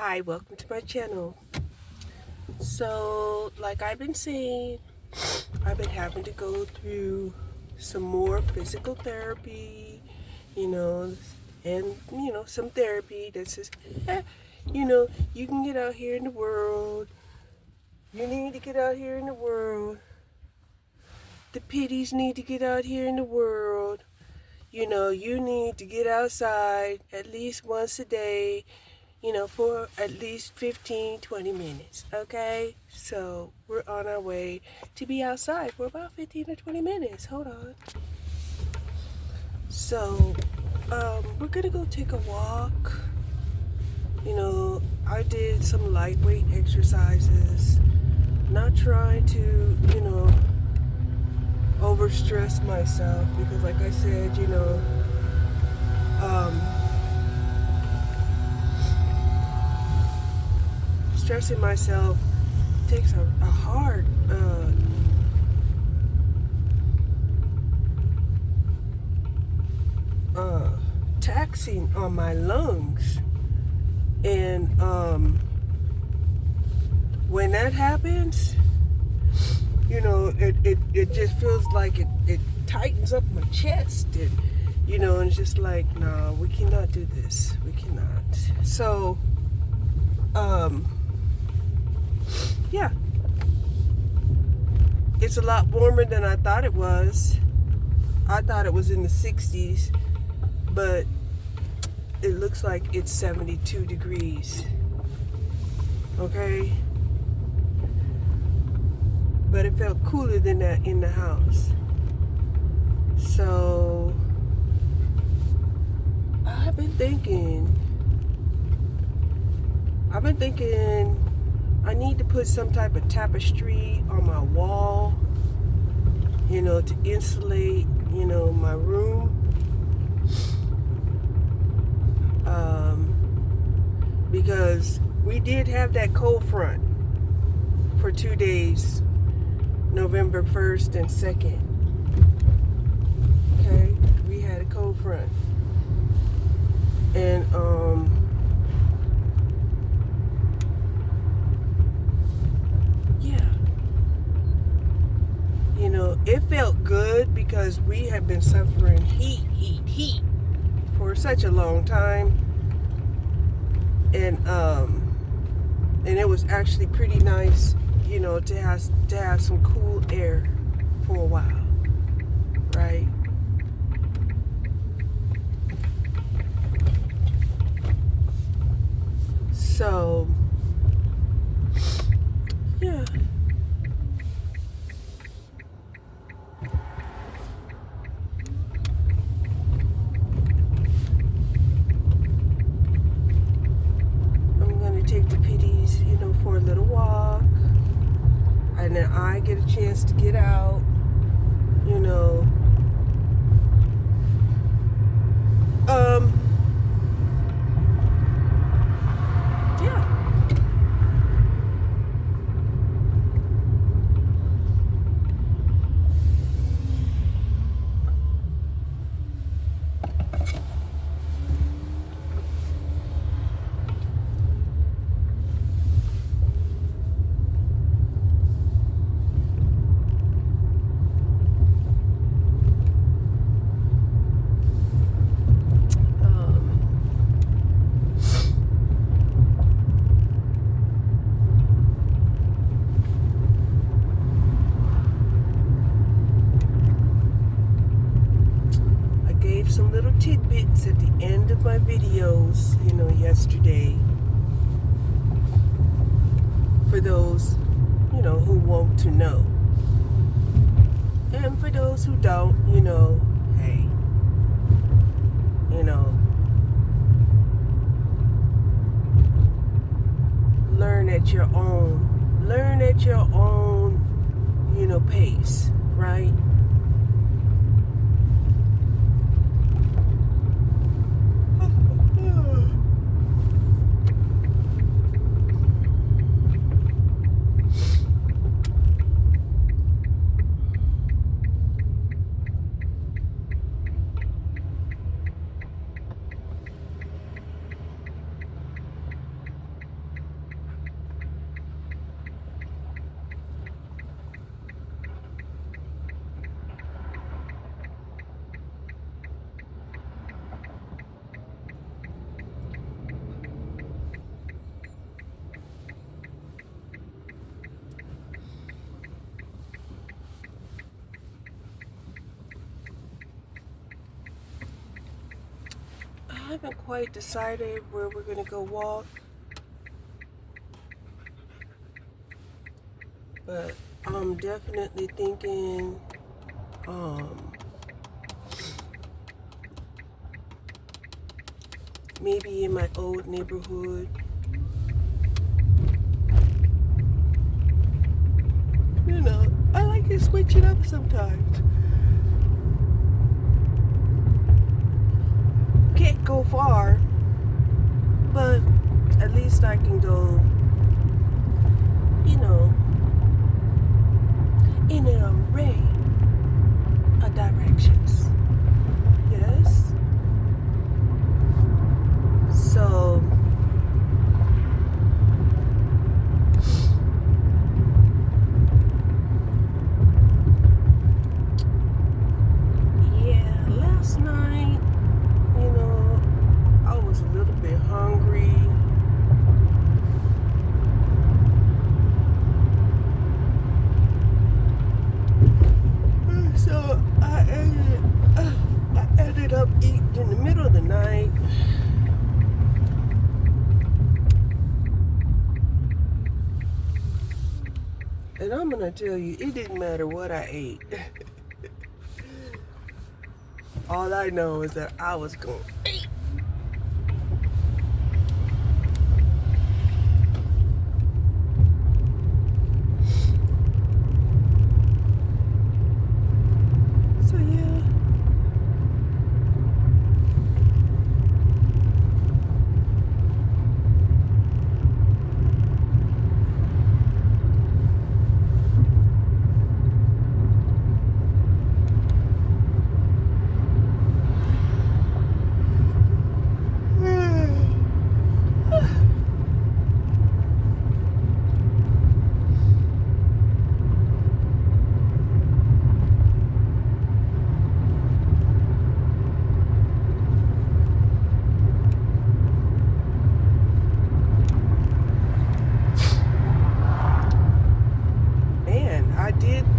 Hi, welcome to my channel. So, like I've been saying, I've been having to go through some more physical therapy, you know, and, some therapy that says, you can get out here in the world. You need to get out here in the world. The pitties need to get out here in the world. You need to get outside at least once a day, for at least 15-20 minutes, okay? So we're on our way to be outside for about 15 or 20 minutes. Hold on. So, we're gonna go take a walk. I did some lightweight exercises, not trying to, overstress myself because, like I said, stressing myself takes a hard taxing on my lungs, and when that happens, it just feels like it tightens up my chest, and and it's just like, no, we cannot do this, we cannot. So yeah, it's a lot warmer than I thought it was. I thought it was in the 60s, but it looks like it's 72 degrees. Okay? But it felt cooler than that in the house. So I've been thinking I need to put some type of tapestry on my wall, to insulate, my room. Because we did have that cold front for 2 days, November 1st and 2nd. Okay, we had a cold front. And yeah, it felt good because we had been suffering heat for such a long time. And it was actually pretty nice, to have some cool air for a while, right? So yeah. Take the pitties, for a little walk, and then I get a chance to get out, yeah. Some little tidbits at the end of my videos, yesterday, for those, who want to know. And for those who don't, hey, learn at your own, pace, right? haven't quite decided where we're gonna go walk, but I'm definitely thinking maybe in my old neighborhood. You know, I like to switch it up sometimes. Can't go far, but at least I can go, you know, in an array of directions. Yes? So, yeah, last night, you know, I was a little bit hungry. So I ended up eating in the middle of the night. And I'm gonna tell you, it didn't matter what I ate. All I know is that I was going to eat. So yeah.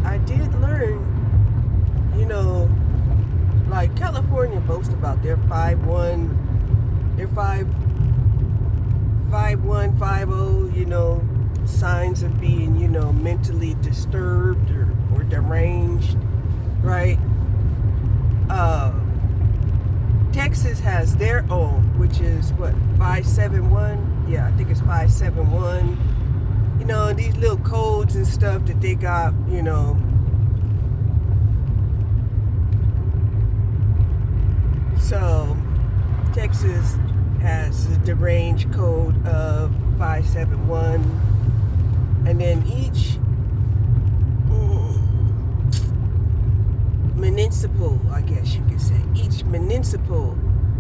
I did learn, you know, like California boasts about their 5150, you know, signs of being, you know, mentally disturbed or deranged, right? Texas has their own, which is what, 571? Yeah, I think it's 571. You know, these little codes and stuff that they got, you know. So, Texas has the deranged code of 571. And then each municipal, I guess you could say, each municipal,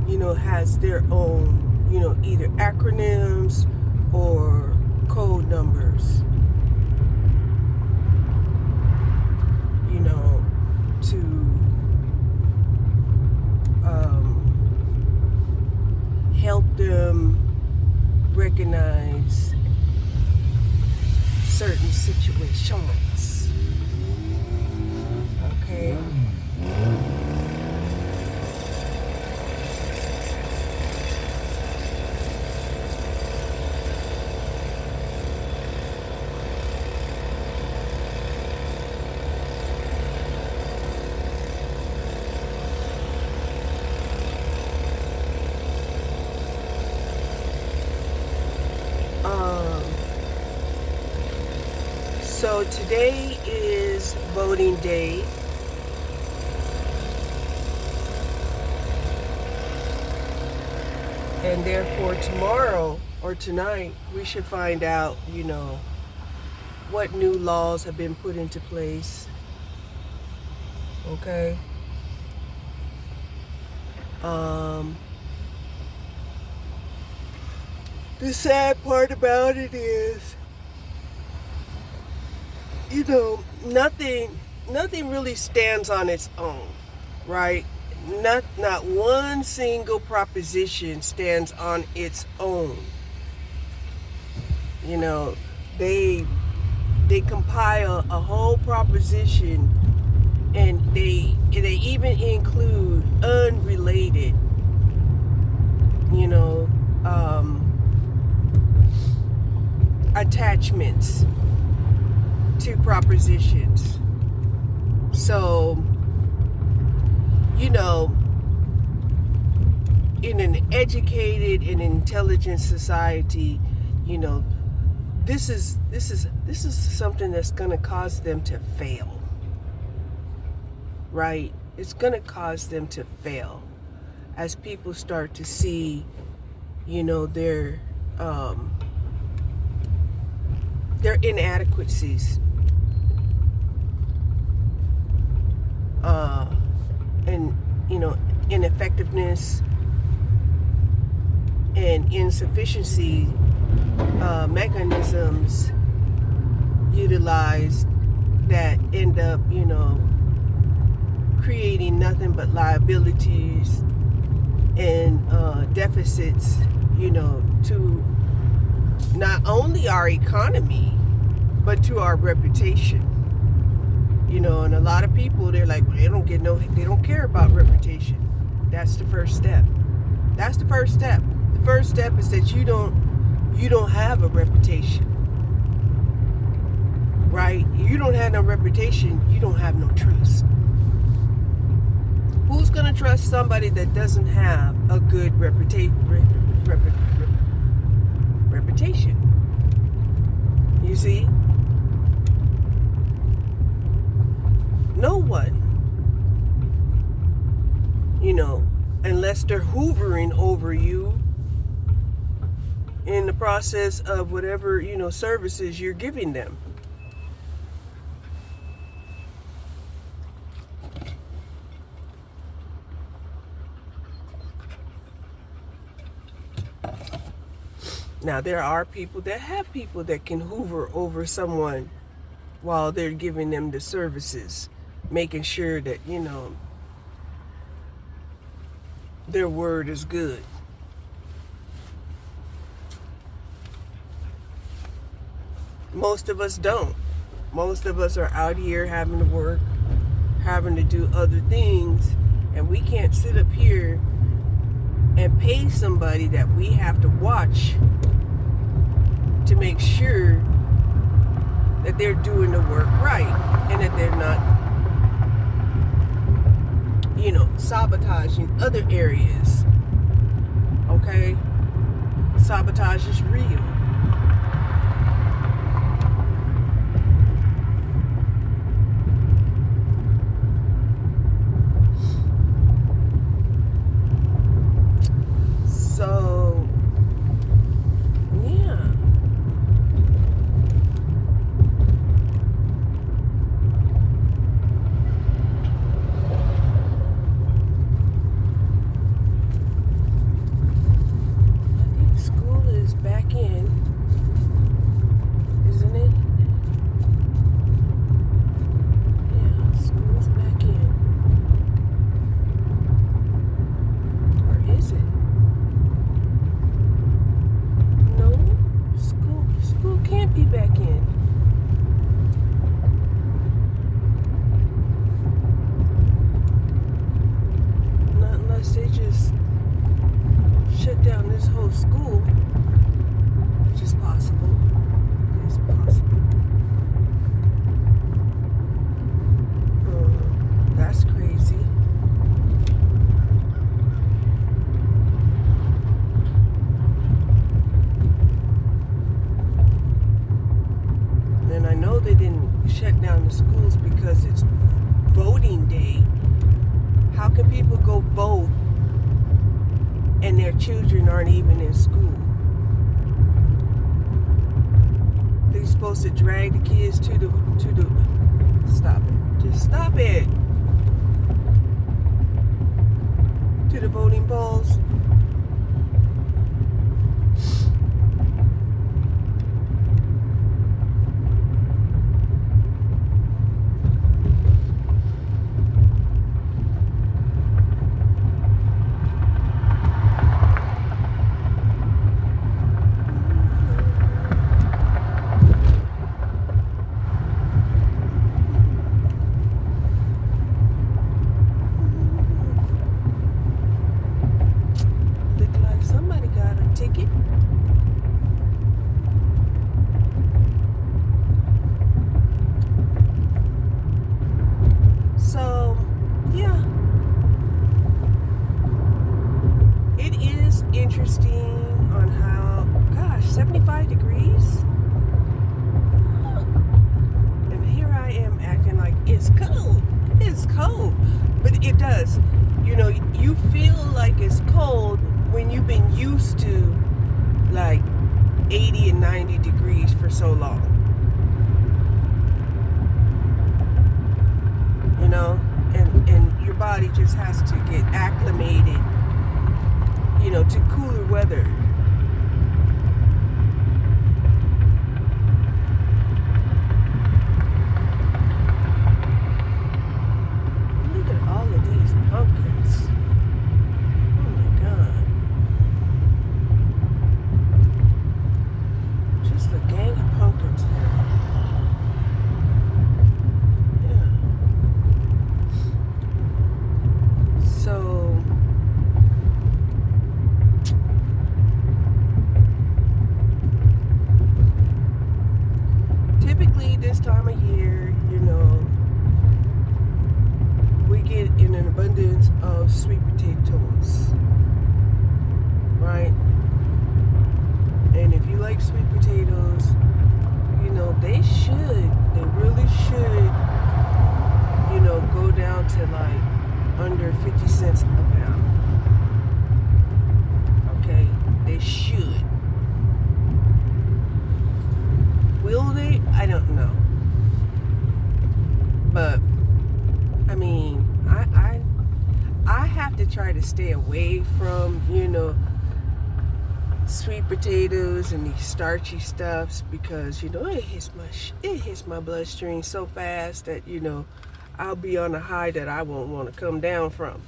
you know, has their own, you know, either acronyms or code numbers, you know, to help them recognize certain situations. Okay. So today is voting day. And therefore tomorrow or tonight, we should find out, you know, what new laws have been put into place. Okay? The sad part about it is, you know, nothing really stands on its own, right? Not one single proposition stands on its own. You know, they compile a whole proposition, and they even include unrelated you know, attachments to propositions. So, you know, in an educated and intelligent society, you know, this is something that's going to cause them to fail. Right? It's going to cause them to fail as people start to see, you know, their inadequacies, and, you know, ineffectiveness and insufficiency mechanisms utilized that end up, you know, creating nothing but liabilities and deficits, you know, to not only our economy, but to our reputation. You know, and a lot of people, they're like, well, they don't care about reputation. That's the first step. That's the first step. The first step is that you don't have a reputation. Right? You don't have no reputation, you don't have no trust. Who's going to trust somebody that doesn't have a good reputation? You see? No one. You know, unless they're hoovering over you in the process of whatever, you know, services you're giving them. Now, there are people that can hoover over someone while they're giving them the services, making sure that, you know, their word is good. Most of us don't. Most of us are out here having to work, having to do other things, and we can't sit up here and pay somebody that we have to watch to make sure that they're doing the work right and that they're not, you know, sabotaging other areas. Okay? Sabotage is real. So, yeah. I think school is back in, isn't it? Yeah, school's back in. Or is it? No, school can't be back in. Not unless they just shut down this whole school, which is possible. It's possible. That's crazy. And I know they didn't shut down the schools because it's voting day. How can people go vote and their children aren't even in school? They're supposed to drag the kids to the stop it. Just stop it. To the voting polls. 80 and 90 degrees for so long. You know, and your body just has to get acclimated, you know, to cooler weather. Look at all of these pumpkins. Oh my God. Just a gang of pumpkins there. Yeah. So typically this time of year, you know, we get in an abundance of sweet potatoes, right? And if you like sweet potatoes, you know, they really should, you know, go down to like under 50 cents a pound. Okay? They should. Will they? I don't know. But I mean, I have to try to stay away from, you know, sweet potatoes and these starchy stuffs because, you know, it hits my bloodstream so fast that, you know, I'll be on a high that I won't want to come down from.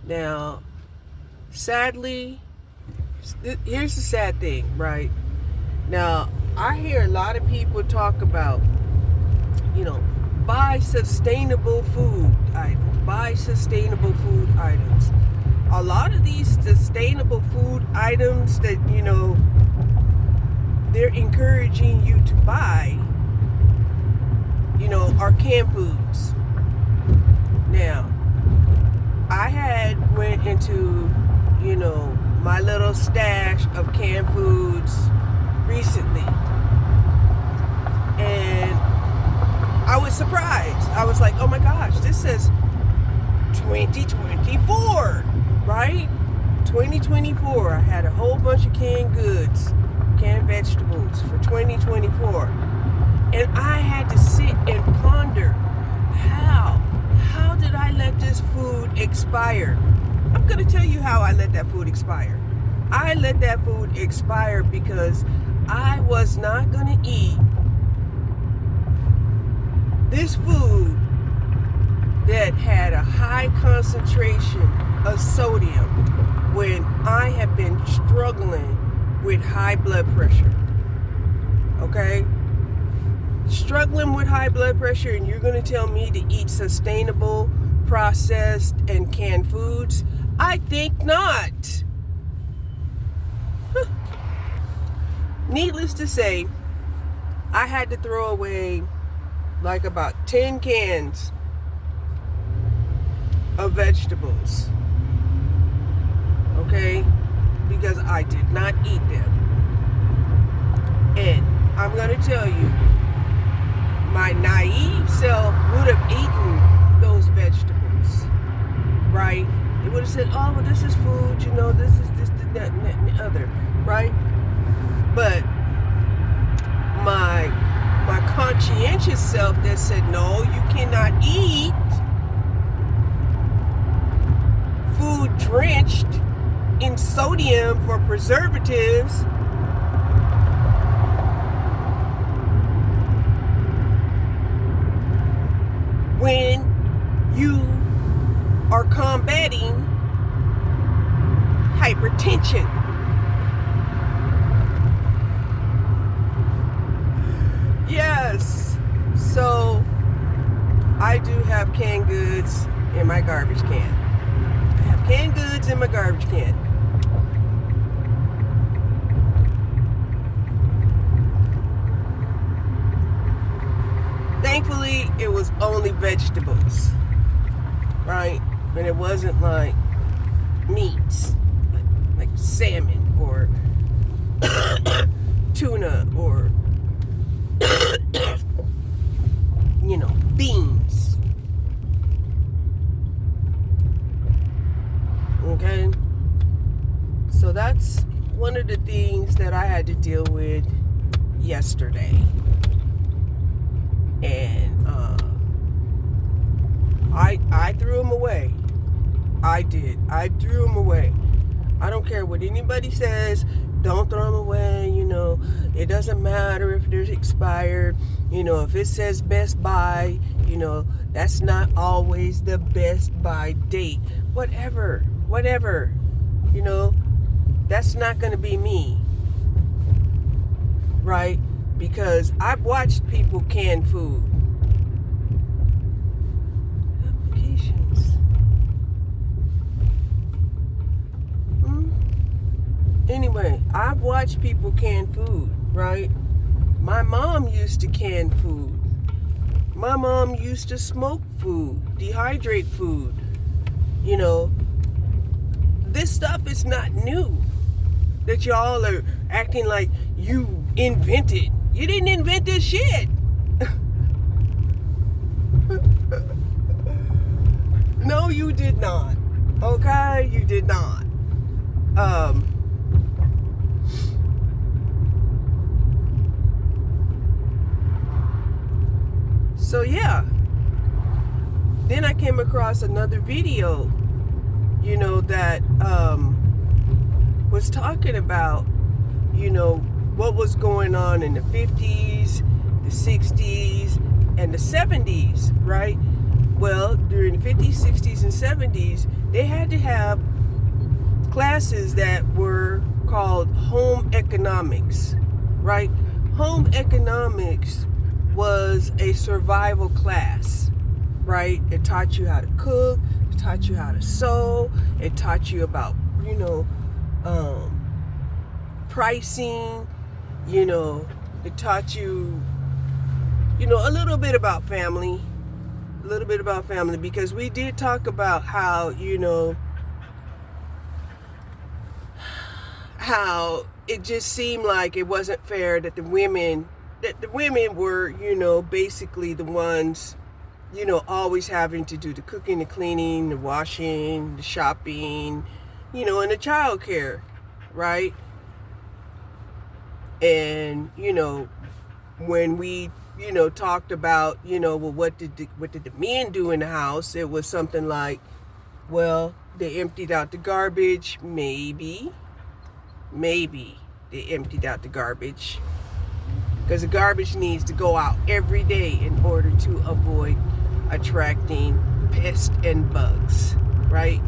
Now, sadly, here's the sad thing, right? Now, I hear a lot of people talk about, you know, buy sustainable food items. Buy sustainable food items. A lot of these sustainable food items that, you know, they're encouraging you to buy, you know, are canned foods. Now, I had went into, you know, my little stash of canned foods recently. And I was surprised. I was like, oh my gosh, this says 2024, right? 2024. I had a whole bunch of canned goods, canned vegetables for 2024. And I had to sit and ponder, how did I let this food expire? I'm going to tell you how I let that food expire. I let that food expire because I was not going to eat this food that had a high concentration of sodium when I have been struggling with high blood pressure. Okay? Struggling with high blood pressure, and you're going to tell me to eat sustainable, processed, and canned foods? I think not. Needless to say, I had to throw away like about 10 cans of vegetables, okay, because I did not eat them. And I'm going to tell you, my naive self would have eaten those vegetables, right? They would have said, oh, well, this is food, you know, this is this, that, and the other, right? But my conscientious self that said, no, you cannot eat food drenched in sodium for preservatives. When you are combating hypertension. Yes, so I do have canned goods in my garbage can. I have canned goods in my garbage can. Thankfully, it was only vegetables, right? And it wasn't like meats, like salmon or tuna or you know, beans. Okay? So So that's one of the things that I had to deal with yesterday. And I threw them away. I did. I threw them away. I don't care what anybody says. Don't throw them away. It doesn't matter if they're expired. If it says Best Buy, that's not always the Best Buy date. Whatever. That's not going to be me. Right? Because I've watched people can food. Applications. Anyway, I've watched people can food, right? My mom used to can food. My mom used to smoke food, dehydrate food. This stuff is not new. That y'all are acting like you invented. You didn't invent this shit. No, you did not. Okay? You did not. So yeah. Then I came across another video, that was talking about, what was going on in the 50s, the 60s, and the 70s, right? Well, during the 50s, 60s, and 70s, they had to have classes that were called home economics, right? Home economics was a survival class, right? It taught you how to cook, it taught you how to sew, it taught you about, pricing, it taught you, a little bit about family, because we did talk about how, how it just seemed like it wasn't fair that the women were, basically the ones, always having to do the cooking, the cleaning, the washing, the shopping, and the child care, right? And, when we, talked about, well, what did the men do in the house? It was something like, well, they emptied out the garbage, maybe they emptied out the garbage, because the garbage needs to go out every day in order to avoid attracting pests and bugs, right?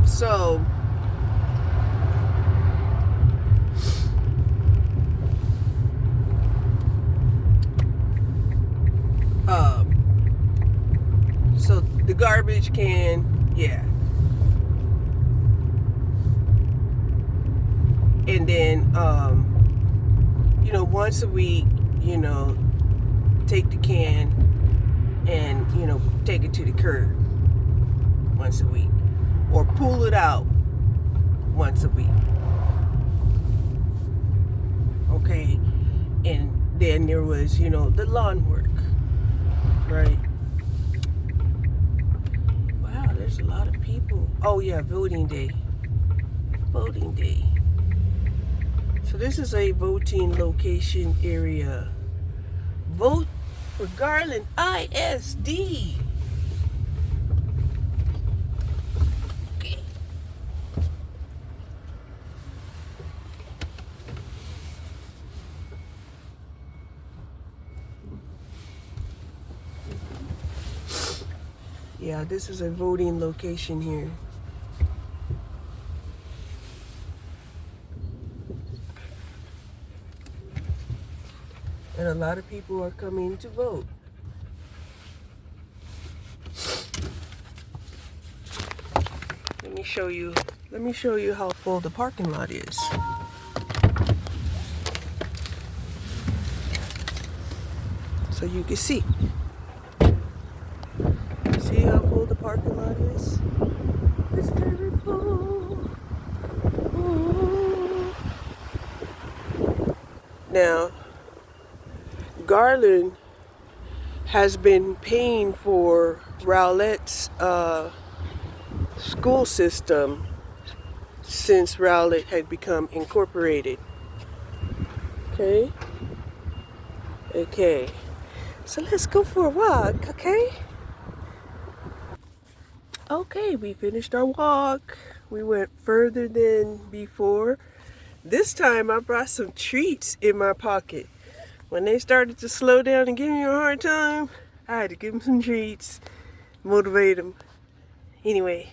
So the garbage can, yeah. And then, once a week, take the can and, take it to the curb once a week. Or pull it out once a week. Okay? And then there was, the lawn work. Right? Wow, there's a lot of people. Oh yeah, voting day. So this is a voting location area. Vote for Garland ISD. Okay. Yeah, this is a voting location here. And a lot of people are coming to vote. Let me show you how full the parking lot is. So you can see. See how full the parking lot is? It's very full. Ooh. Now, Garland has been paying for Rowlett's school system since Rowlett had become incorporated. Okay? Okay. So let's go for a walk, okay? Okay, we finished our walk. We went further than before. This time I brought some treats in my pocket. When they started to slow down and give me a hard time, I had to give them some treats, motivate them. Anyway,